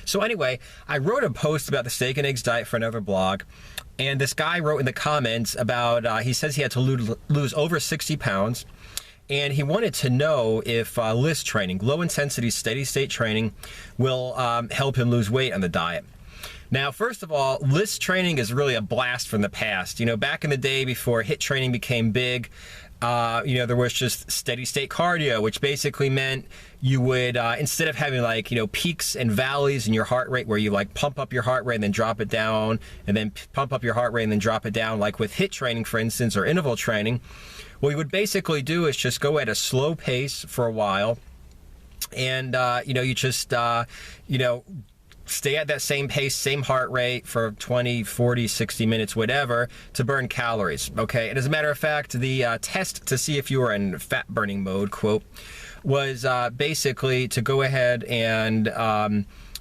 So anyway, I wrote a post about the steak and eggs diet for another blog, and this guy wrote in the comments about, he says he had to lose over 60 pounds, and he wanted to know if LIST training, low intensity steady state training, will help him lose weight on the diet. Now, first of all, LIST training is really a blast from the past. You know, back in the day before HIIT training became big, you know, there was just steady state cardio, which basically meant you would, instead of having like, you know, peaks and valleys in your heart rate where you like pump up your heart rate and then drop it down, and then pump up your heart rate and then drop it down, like with HIIT training, for instance, or interval training, what you would basically do is just go at a slow pace for a while, and, you know, you just, you know, stay at that same pace, same heart rate for 20, 40, 60 minutes, whatever, to burn calories, okay? And as a matter of fact, the test to see if you were in fat burning mode, quote, was basically to go ahead and,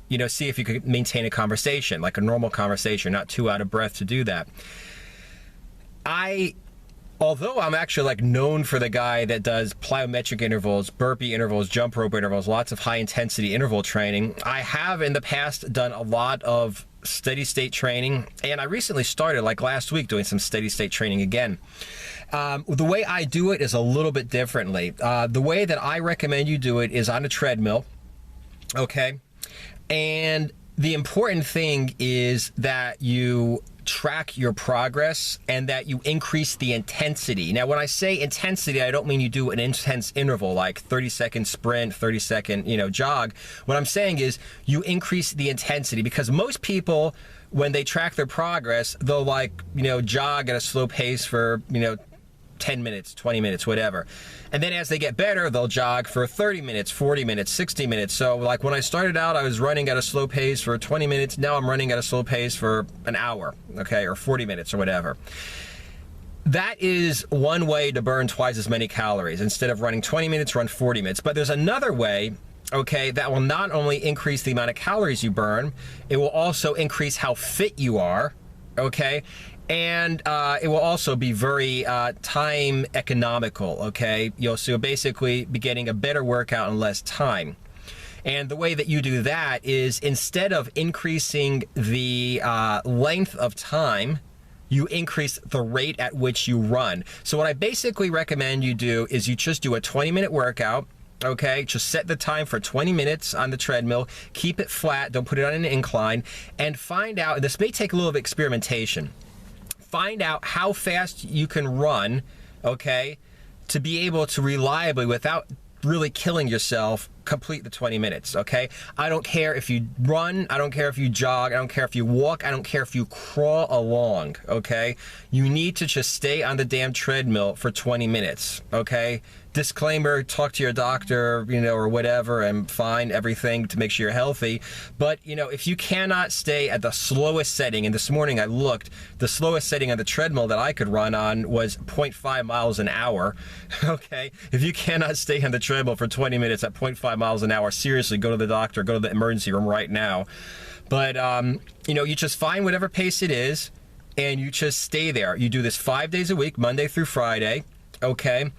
you know, see if you could maintain a conversation, like a normal conversation, not too out of breath to do that. Although I'm actually like known for the guy that does plyometric intervals, burpee intervals, jump rope intervals, lots of high intensity interval training, I have in the past done a lot of steady state training, and I recently started, like last week, doing some steady state training again. The way I do it is a little bit differently. The way that I recommend you do it is on a treadmill, okay? And the important thing is that you track your progress and that you increase the intensity. Now, when I say intensity, I don't mean you do an intense interval like 30-second sprint, 30-second, you know, jog. What I'm saying is you increase the intensity, because most people, when they track their progress, they'll like, you know, jog at a slow pace for, you know, 10 minutes, 20 minutes, whatever. And then as they get better, they'll jog for 30 minutes, 40 minutes, 60 minutes. So like when I started out, I was running at a slow pace for 20 minutes. Now I'm running at a slow pace for an hour, okay, or 40 minutes or whatever. That is one way to burn twice as many calories. Instead of running 20 minutes, run 40 minutes. But there's another way, okay, that will not only increase the amount of calories you burn, it will also increase how fit you are, okay? And it will also be very time economical, okay? So you'll basically be getting a better workout in less time. And the way that you do that is, instead of increasing the length of time, you increase the rate at which you run. So what I basically recommend you do is you just do a 20-minute workout, okay? Just set the time for 20 minutes on the treadmill, keep it flat, don't put it on an incline, and find out, this may take a little bit of experimentation, find out how fast you can run, okay, to be able to reliably, without really killing yourself, complete the 20 minutes, okay? I don't care if you run, I don't care if you jog, I don't care if you walk, I don't care if you crawl along, okay? You need to just stay on the damn treadmill for 20 minutes, okay? Disclaimer, talk to your doctor, you know, or whatever, and find everything to make sure you're healthy. But, you know, if you cannot stay at the slowest setting, and this morning I looked, the slowest setting on the treadmill that I could run on was 0.5 miles an hour, okay? If you cannot stay on the treadmill for 20 minutes at 0.5 miles an hour, seriously, go to the doctor, go to the emergency room right now. But, you know, you just find whatever pace it is, and you just stay there. You do this 5 days a week, Monday through Friday, okay?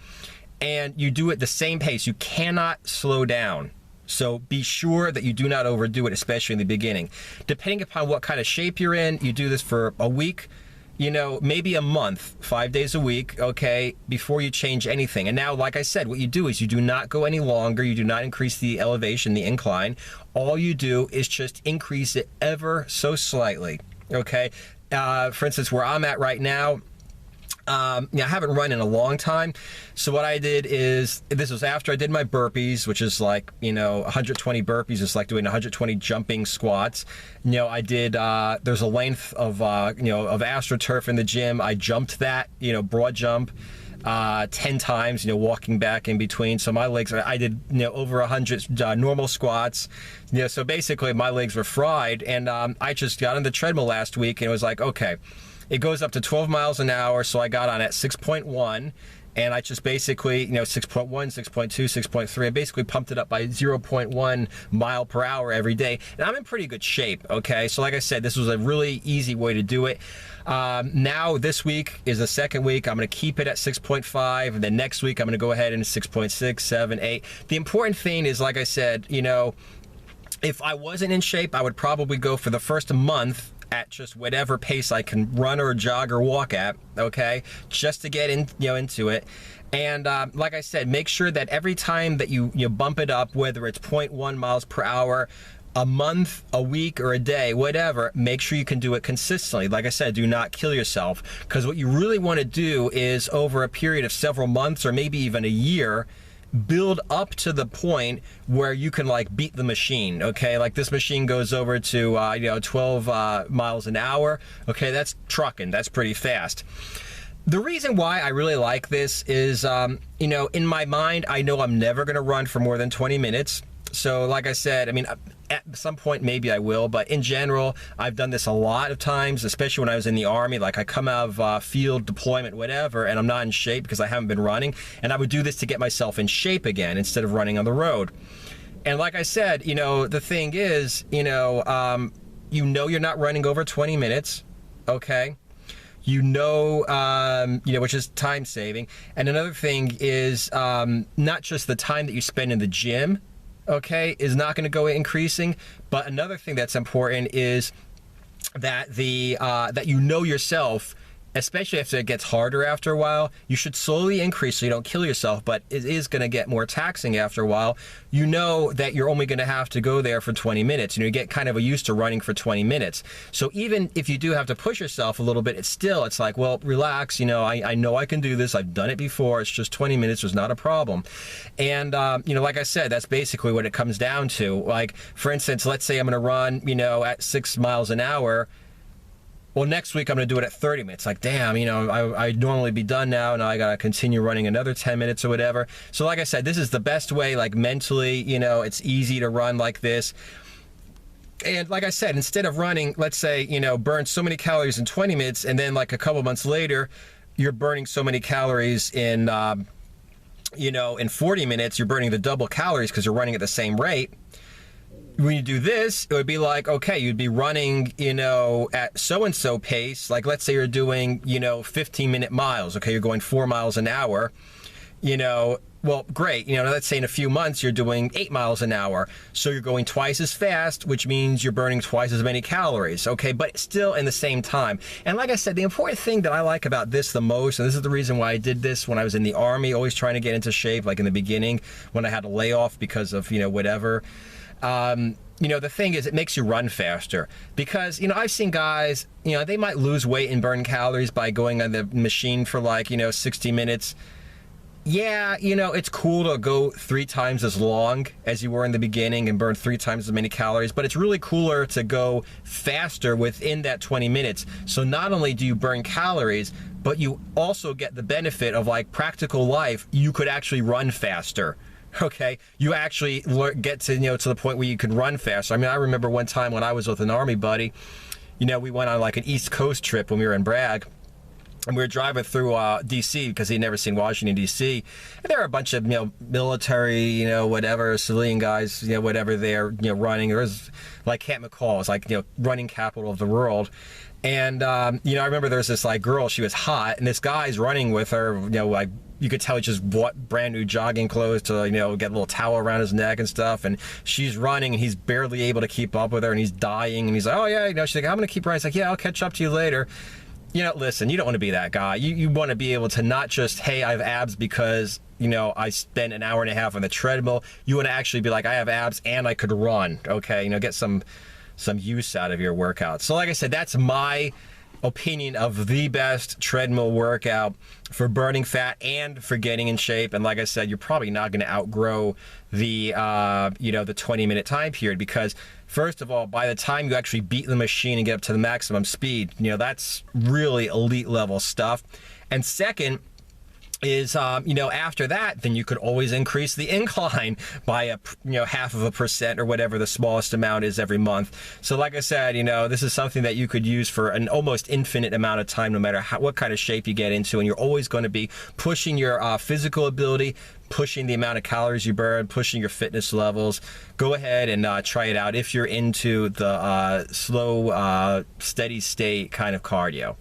And you do it the same pace. You cannot slow down. So be sure that you do not overdo it, especially in the beginning. Depending upon what kind of shape you're in, you do this for a week, you know, maybe a month, 5 days a week, okay, before you change anything. And now, like I said, what you do is you do not go any longer. You do not increase the elevation, the incline. All you do is just increase it ever so slightly, okay? For instance, where I'm at right now, I haven't run in a long time, so what I did is, this was after I did my burpees, which is like, you know, 120 burpees is like doing 120 jumping squats. You know, I did, there's a length of, you know, of AstroTurf in the gym. I jumped that, you know, broad jump 10 times, you know, walking back in between. So my legs, I did, you know, over 100 normal squats. You know, so basically my legs were fried, and I just got on the treadmill last week, and it was like, okay, it goes up to 12 miles an hour, so I got on at 6.1, and I just basically, you know, 6.1, 6.2, 6.3, I basically pumped it up by 0.1 mile per hour every day, and I'm in pretty good shape, okay? So like I said, this was a really easy way to do it. Now this week is the second week. I'm going to keep it at 6.5, and then next week I'm going to go ahead and 6.6, 7, 8. The important thing is, like I said, you know, If I wasn't in shape, I would probably go for the first month at just whatever pace I can run or jog or walk at, okay, just to get in, into it. And like I said, make sure that every time that you bump it up, whether it's 0.1 miles per hour, a month, a week, or a day, whatever, make sure you can do it consistently. Like I said, do not kill yourself, because what you really want to do is, over a period of several months or maybe even a year, build up to the point where you can like beat the machine. Okay, like this machine goes over to 12 miles an hour. Okay, that's trucking, that's pretty fast. The reason why I really like this is in my mind, I know I'm never going to run for more than 20 minutes. So like I said, I mean, at some point maybe I will, but in general, I've done this a lot of times, especially when I was in the Army. Like I come out of field deployment, whatever, and I'm not in shape because I haven't been running, and I would do this to get myself in shape again instead of running on the road. And like I said, the thing is, you're not running over 20 minutes, okay? Which is time saving. And another thing is not just the time that you spend in the gym, okay, is not going to go increasing, but another thing that's important is that that yourself, especially if it gets harder after a while, you should slowly increase so you don't kill yourself, but it is going to get more taxing after a while. You know that you're only going to have to go there for 20 minutes. You get kind of used to running for 20 minutes. So even if you do have to push yourself a little bit, it's like, well, relax. I know I can do this. I've done it before. It's just 20 minutes. It's not a problem. And, like I said, that's basically what it comes down to. Like, for instance, let's say I'm going to run, at 6 miles an hour. Well, next week I'm going to do it at 30 minutes. Like, damn, I'd normally be done now, and I got to continue running another 10 minutes or whatever. So like I said, this is the best way, like mentally, it's easy to run like this. And like I said, instead of running, let's say, burn so many calories in 20 minutes, and then like a couple months later, you're burning so many calories in 40 minutes, you're burning the double calories because you're running at the same rate. When you do this, it would be like, okay, you'd be running, at so-and-so pace. Like, let's say you're doing, 15-minute miles. Okay, you're going 4 miles an hour. Well, great. Let's say in a few months you're doing 8 miles an hour. So you're going twice as fast, which means you're burning twice as many calories. Okay, but still in the same time. And like I said, the important thing that I like about this the most, and this is the reason why I did this when I was in the Army, always trying to get into shape, like in the beginning when I had a layoff because of, whatever. The thing is, it makes you run faster because, I've seen guys, they might lose weight and burn calories by going on the machine for like, 60 minutes. Yeah, it's cool to go 3 times as long as you were in the beginning and burn 3 times as many calories, but it's really cooler to go faster within that 20 minutes. So not only do you burn calories, but you also get the benefit of like practical life. You could actually run faster. Okay, you actually get to to the point where you can run faster. I mean, I remember one time when I was with an Army buddy, we went on like an East Coast trip when we were in Bragg, and we were driving through D.C. because he'd never seen Washington D.C. and there were a bunch of military, whatever, civilian guys, whatever they're running. There was like Camp McCall, it's like running capital of the world. And I remember there was this like girl, she was hot, and this guy's running with her, like you could tell he just bought brand new jogging clothes to, get a little towel around his neck and stuff, and she's running and he's barely able to keep up with her, and he's dying, and he's like, oh yeah, she's like, I'm gonna keep running. He's like, yeah, I'll catch up to you later. Listen, you don't want to be that guy. You want to be able to not just, hey, I have abs because I spent an hour and a half on the treadmill. You want to actually be like, I have abs and I could run. Okay, get some use out of your workout. So like I said, that's my opinion of the best treadmill workout for burning fat and for getting in shape. And like I said, you're probably not going to outgrow the the 20-minute time period, because first of all, by the time you actually beat the machine and get up to the maximum speed, that's really elite level stuff. And second is after that, then you could always increase the incline by a 0.5% or whatever the smallest amount is every month. So like I said, this is something that you could use for an almost infinite amount of time, no matter what kind of shape you get into, and you're always going to be pushing your physical ability, pushing the amount of calories you burn, pushing your fitness levels. Go ahead and try it out if you're into the slow, steady state kind of cardio.